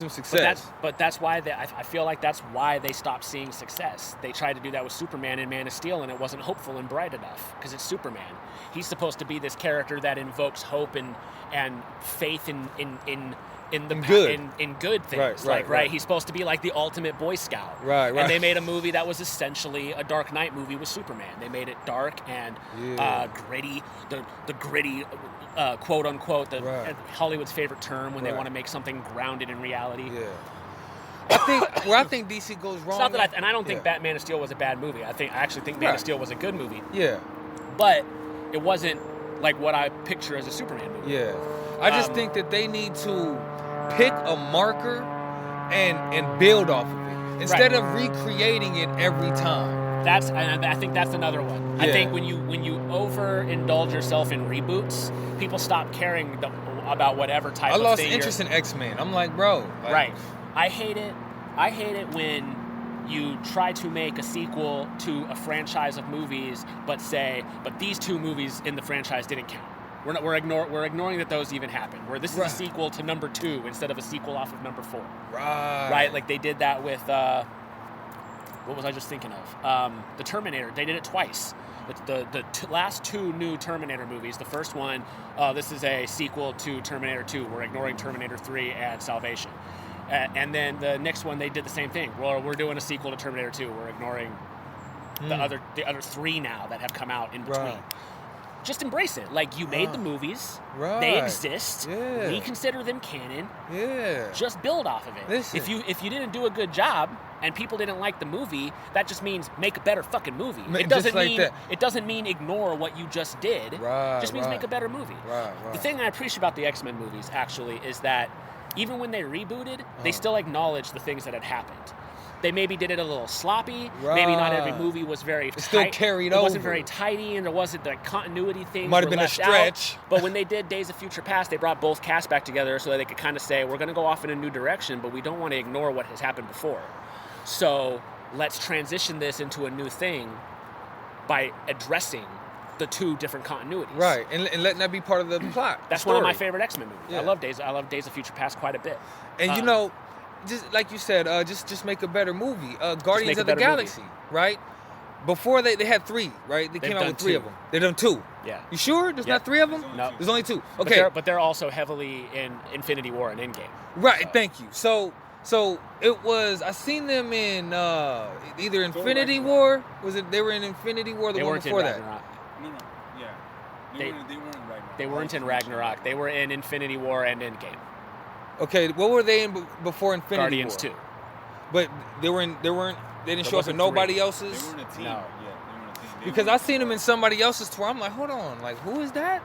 some success. But that's why I feel like that's why they stopped seeing success. They tried to do that with Superman and Man of Steel, and it wasn't hopeful and bright enough because it's Superman. He's supposed to be this character that invokes hope and faith in good things. Right. He's supposed to be like the ultimate Boy Scout. Right. And they made a movie that was essentially a Dark Knight movie with Superman. They made it dark and gritty, the gritty, quote unquote, Hollywood's favorite term when they want to make something grounded in reality. Yeah. I think DC goes wrong. It's not that I don't think Batman of Steel was a bad movie. I actually think Man of Steel was a good movie. Yeah. But it wasn't like what I picture as a Superman movie. Yeah. I just think that they need to pick a marker and build off of it instead of recreating it every time. I think that's another one. Yeah. I think when you overindulge yourself in reboots, people stop caring about whatever type of thing. I lost interest in X-Men. I'm like, bro. Right. I hate it when you try to make a sequel to a franchise of movies, but these two movies in the franchise didn't count. We're ignoring that those even happened. Where this is a sequel to number 2 instead of a sequel off of number 4. Right. Like they did that with what was I just thinking of? The Terminator. They did it twice. The last 2 new Terminator movies. The first one, this is a sequel to Terminator 2. We're ignoring Terminator 3 and Salvation. And then the next one, they did the same thing. Well, we're doing a sequel to Terminator 2. We're ignoring the other 3 now that have come out in between. Right. Just embrace it. Like, you made the movies. Right. They exist. Yeah. We consider them canon. Yeah. Just build off of it. Listen. If you didn't do a good job and people didn't like the movie, that just means make a better fucking movie. It doesn't mean ignore what you just did. It just means make a better movie. Right. The thing I appreciate about the X-Men movies, actually, is that even when they rebooted, they still acknowledged the things that had happened. They maybe did it a little sloppy. Right. Maybe not every movie was very tight. Still carried over. It wasn't very tidy, and there wasn't the continuity thing. Might have been a stretch. But when they did Days of Future Past, they brought both casts back together so that they could kind of say, we're going to go off in a new direction, but we don't want to ignore what has happened before. So let's transition this into a new thing by addressing the 2 different continuities. Right, and letting that be part of the plot. That's one of my favorite X-Men movies. Yeah. I love Days of Future Past quite a bit. And just like you said, just make a better movie. Guardians of the Galaxy, right? Before they had 3, right? They came out with 3 of them. They've done 2. Yeah. You sure? There's not 3 of them? No. There's only 2. Okay. But they're also heavily in Infinity War and Endgame. Right. Thank you. So it was. I seen them in either Infinity War. Was it? They were in Infinity War. The one before that. No. Yeah. They weren't in Ragnarok. They weren't in Ragnarok. They were in Infinity War and Endgame. Okay, what were they in before Infinity Guardians War? 2. But they didn't show up in nobody else's? They weren't a team. No. Yeah, they weren't a team. Because I seen them in somebody else's tour. I'm like, hold on, like, who is that?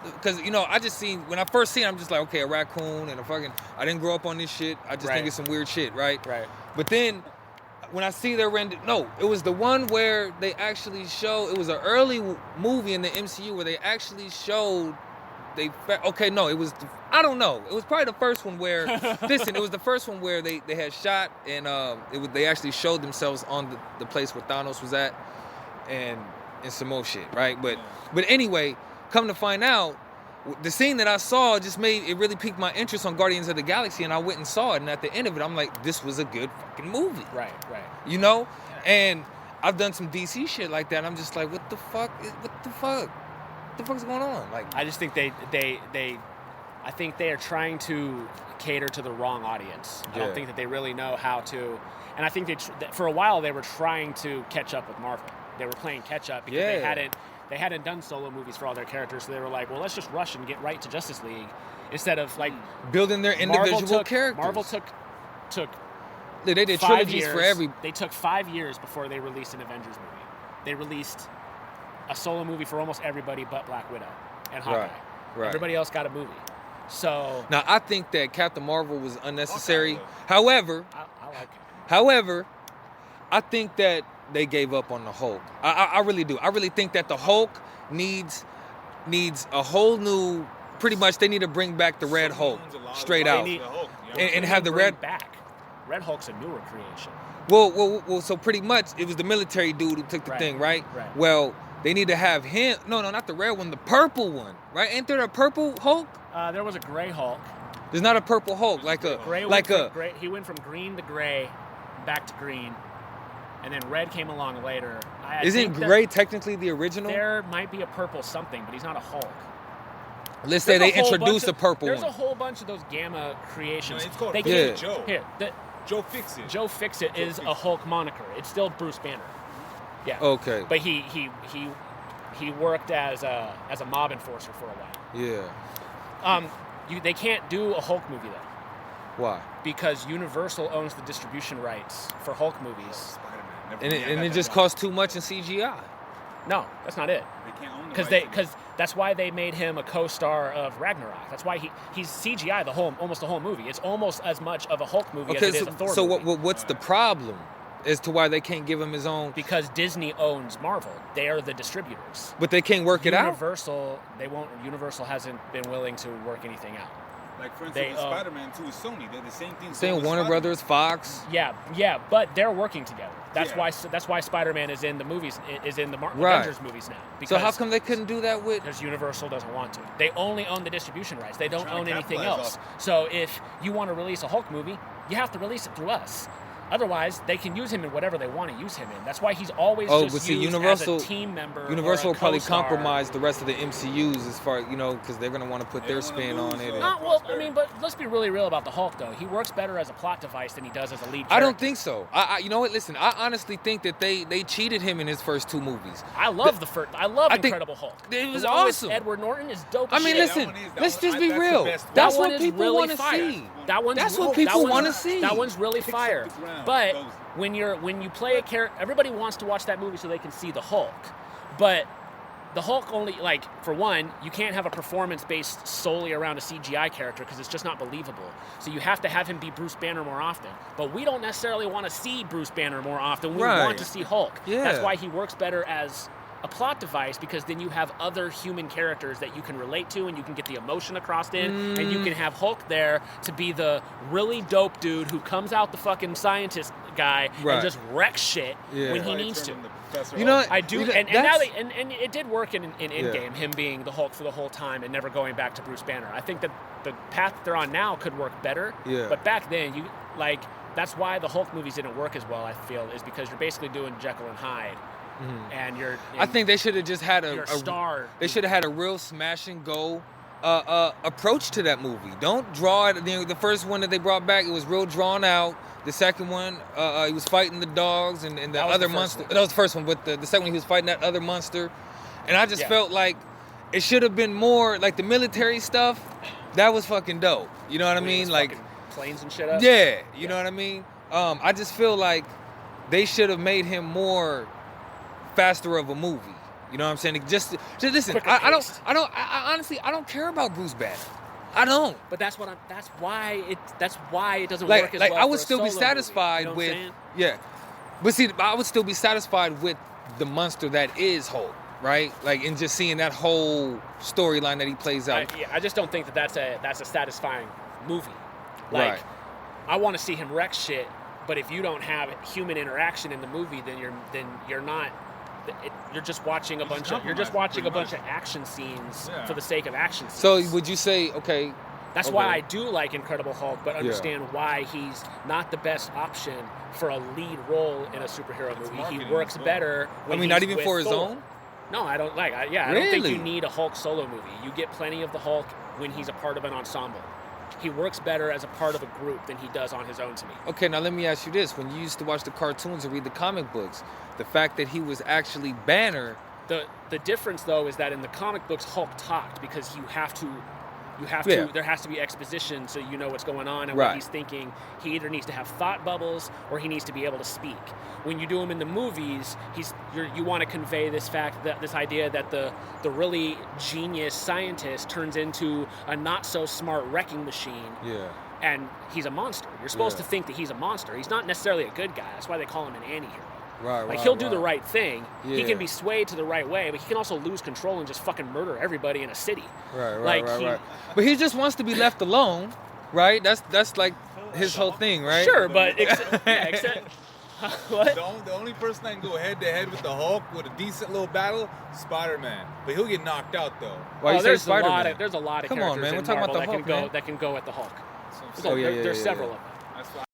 Because, I just seen, when I first seen it, I'm just like, okay, a raccoon and I didn't grow up on this shit. I just think it's some weird shit, right? Right. But then, when I see their it was the one where they actually it was an early movie in the MCU where they actually showed I don't know. It was probably the first one where, it was the first one where they had shot and they actually showed themselves on the place where Thanos was at and some more shit, right? But anyway, come to find out, the scene that I saw it really piqued my interest on Guardians of the Galaxy, and I went and saw it, and at the end of it, I'm like, this was a good fucking movie. Right. And I've done some DC shit like that, and I'm just like, what the fuck? What the fuck's going on? Like, I just think I think they are trying to cater to the wrong audience. I don't think that they really know how to, and I think for a while they were trying to catch up with Marvel. They were playing catch up because they hadn't done solo movies for all their characters, so they were like, well, let's just rush and get right to Justice League instead of like building their individual characters. Marvel took they did 5 trilogies years, for every. They took 5 years before they released an Avengers movie. They released a solo movie for almost everybody but Black Widow and Hawkeye. Right. Everybody else got a movie. So now I think that Captain Marvel was unnecessary. However, I like it. However, I think that they gave up on the Hulk. I really do. I really think that the Hulk needs a whole new. Pretty much, they need to bring back the Red Hulk straight out, and have the Red back. Red Hulk's a newer creation. Well. So pretty much, it was the military dude who took the thing, right? Right. Well, they need to have him. No, not the red one, the purple one, right? Ain't there a purple Hulk? There was a gray Hulk. There's not a purple Hulk like a He went from green to gray, back to green, and then red came along later. Isn't gray technically the original? There might be a purple something, but he's not a Hulk. Let's say they introduced a purple There's one. a whole bunch of those gamma creations. No, it's called Joe. Here, Joe Fix-It. Joe Fix-It is a Hulk moniker. It's still Bruce Banner. Yeah. Okay. But he worked as a mob enforcer for a while. Yeah. They can't do a Hulk movie though. Why? Because Universal owns the distribution rights for Hulk movies. And it just costs too much in CGI. No, that's not it. They can't own the Because rights. that's why they made him a co-star of Ragnarok. That's why he's CGI almost the whole movie. It's almost as much of a Hulk movie as it is a Thor movie. What's the problem as to why they can't give him his own? Because Disney owns Marvel. They are the distributors. But they can't work it out. Universal hasn't been willing to work anything out. Like, for instance, with Spider-Man 2 is Sony. They're the same thing. Same Warner Brothers, Fox. Yeah, but they're working together. That's Yeah. why Spider-Man is in the movies, is in the Right. Avengers movies now. So how come they couldn't do that with? Because Universal doesn't want to. They only own the distribution rights. They don't Trying to own anything capitalize else. So if you want to release a Hulk movie, you have to release it through us. Otherwise, they can use him in whatever they want to use him in. That's why he's always used Universal, as a team member. Universal or a will probably co-star. compromise the rest of the MCUs as far, because they're going to want to put They their don't wanna spin lose, on it. though. But let's be really real about the Hulk, though. He works better as a plot device than he does as a lead character. I don't think so. You know what? Listen, I honestly think that they cheated him in his first two movies. I love Incredible Hulk. It was The one with awesome. Edward Norton is dope. I as mean, shit. listen, that let's one- just be that's the real. best one. That's That one what is people really want to fire. see. That's what people want to see. That one's really Picks up fire. the ground, But goes. when you play a character, everybody wants to watch that movie so they can see the Hulk. But the Hulk only, for one, you can't have a performance based solely around a CGI character because it's just not believable. So you have to have him be Bruce Banner more often. But we don't necessarily want to see Bruce Banner more often. We Right. want to see Hulk. Yeah. That's why he works better as a plot device, because then you have other human characters that you can relate to and you can get the emotion across in, and you can have Hulk there to be the really dope dude who comes out the fucking scientist guy Right. and just wrecks shit Yeah. when he Why they needs to. turned him the Professor You know Hulk. what? I do, You know, and now that's- and it did work in Endgame, him being the Hulk for the whole time and never going back to Bruce Banner. I think that the path they're on now could work better. Yeah. But back then, that's why the Hulk movies didn't work as well. I feel is because you're basically doing Jekyll and Hyde, and you're. I think they should have just had you're a star. They should have had a real smash and go approach to that movie. Don't draw it. The first one that they brought back, it was real drawn out. The second one, he was fighting the dogs and the That was other the first monster. one. That was the first one, but the second one, he was fighting that other monster. And I just Yeah. felt like it should have been more like the military stuff. That was fucking dope. You know what I When he mean? was Like, fucking planes and shit up. yeah, you know what I mean? I just feel like they should have made him more faster of a movie. You know what I'm saying? Just listen. Quicker I paced. honestly, I don't care about Bruce Banner. I don't. But that's why it doesn't Like work as I well. would for a still be solo movie, satisfied you know what I'm with saying? yeah. But see, I would still be satisfied with the monster that is Hulk, right? Like, and just seeing that whole storyline that he plays out. I just don't think that's a satisfying movie. Like, Right. I want to see him wreck shit, but if you don't have human interaction in the movie, then you're not. You're just watching a bunch of action scenes Yeah. for the sake of action scenes. So would you say okay? That's okay. why I do like Incredible Hulk, but understand why he's not the best option for a lead role in a superhero movie. He marketing works as well. better. When not he's even with for his Thor. own. No, I don't like. I don't think you Really? need a Hulk solo movie. You get plenty of the Hulk when he's a part of an ensemble. He works better as a part of a group than he does on his own to me. Okay, now let me ask you this: when you used to watch the cartoons and read the comic books, the fact that he was actually Banner. The difference though is that in the comic books Hulk talked because you have to Yeah. there has to be exposition so you know what's going on and Right. what he's thinking. He either needs to have thought bubbles or he needs to be able to speak. When you do him in the movies, you want to convey this fact, that this idea that the really genius scientist turns into a not so smart wrecking machine. Yeah. And he's a monster. You're supposed Yeah. to think that he's a monster. He's not necessarily a good guy. That's why they call him an anti-hero. Right. Like, he'll do the right thing. He Yeah. can be swayed to the right way, but he can also lose control and just fucking murder everybody in a city. Right. Like, Right. But he just wants to be left alone, right? That's like his whole thing, right? Sure, but except What? The only person that can go head to head with the Hulk with a decent little battle, Spider-Man. But he'll get knocked out though. Why you say there's Spider-Man? there's a lot of Come on, characters man. in We're talking Marvel about the Hulk, man. that can go at the Hulk. So Oh, yeah, There's yeah, several yeah. of them. that's why